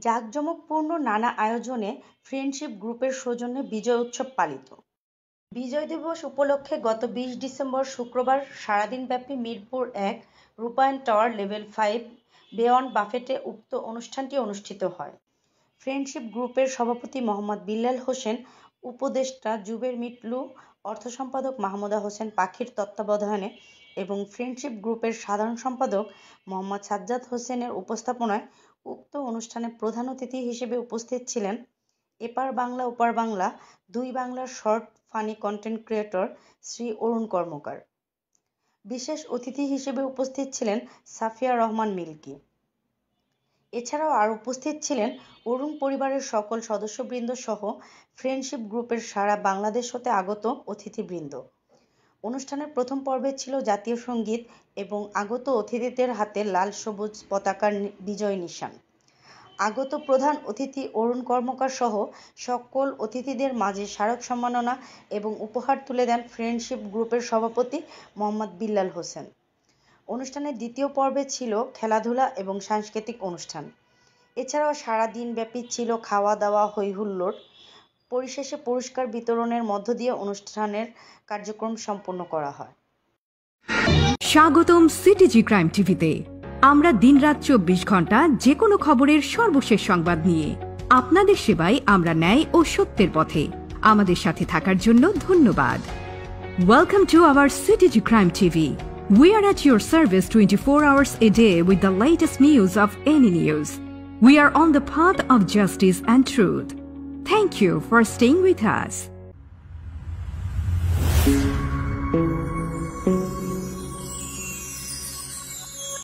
জাঁকজমকপূর্ণ নানা আয়োজনে ফ্রেন্ডশিপ গ্রুপের সৌজন্যে বিজয় উৎসব পালিত। বিজয় দিবস উপলক্ষে গত ২০ ডিসেম্বর শুক্রবার সারাদিনব্যাপী মিরপুর-১ রূপায়ণ টাওয়ার লেভেল ৫ বেয়ন্ড বাফেটে উক্ত অনুষ্ঠানটি অনুষ্ঠিত হয়। ফ্রেন্ডশিপ গ্রুপের সভাপতি মোহাম্মদ বিল্লাল হোসেন, উপদেষ্টা জুবের মিটলু, অর্থ সম্পাদক মাহমুদা হোসেন পাখির তত্ত্বাবধানে এবং ফ্রেন্ডশিপ গ্রুপের সাধারণ সম্পাদক মোহাম্মদ সাজ্জাদ হোসেনের উপস্থাপনায় উক্ত অনুষ্ঠানে প্রধান অতিথি হিসেবে উপস্থিত ছিলেন এপার বাংলা ওপার বাংলা দুই বাংলার short funny content creator Shri Arun Karmakar. বিশেষ অতিথি হিসেবে উপস্থিত ছিলেন সাফিয়া রহমান মিল্কি। এছাড়াও আর উপস্থিত ছিলেন অরুণ পরিবারের সকল সদস্যবৃন্দ সহ ফ্রেন্ডশিপ গ্রুপের সারা বাংলাদেশ হতে আগত অতিথিবৃন্দ। অনুষ্ঠানের প্রথম পর্বে ছিল জাতীয় সঙ্গীত এবং আগত অতিথিদের হাতে লাল সবুজ পতাকার বিজয় নিশান। আগত প্রধান অতিথি অরুণ কর্মকার সহ সকল অতিথিদের মাঝে স্মারক সম্মাননা এবং উপহার তুলে দেন ফ্রেন্ডশিপ গ্রুপের সভাপতি মোহাম্মদ বিল্লাল হোসেন। অনুষ্ঠানের দ্বিতীয় পর্বে ছিল খেলাধুলা এবং সাংস্কৃতিক অনুষ্ঠান। এছাড়াও সারা দিনব্যাপী ছিল খাওয়া দাওয়া হইহুল্লোড়। পরিশেষে পুরস্কার বিতরণের মধ্য দিয়ে অনুষ্ঠানের কার্যক্রম সম্পন্ন করা হয়। স্বাগতম সিটিজি ক্রাইম টিভিতে। আমরা দিনরাত ২৪ ঘন্টা যে কোনো খবরের সর্বশেষ সংবাদ নিয়ে আপনাদের সেবায় আমরা ন্যায় ও সত্যের পথে। আমাদের সাথে থাকার জন্য ধন্যবাদ। Welcome to our CTG crime TV. We are at your service 24 hours a day with the latest news of any news. We are on the path of justice and truth. Thank you for staying with us.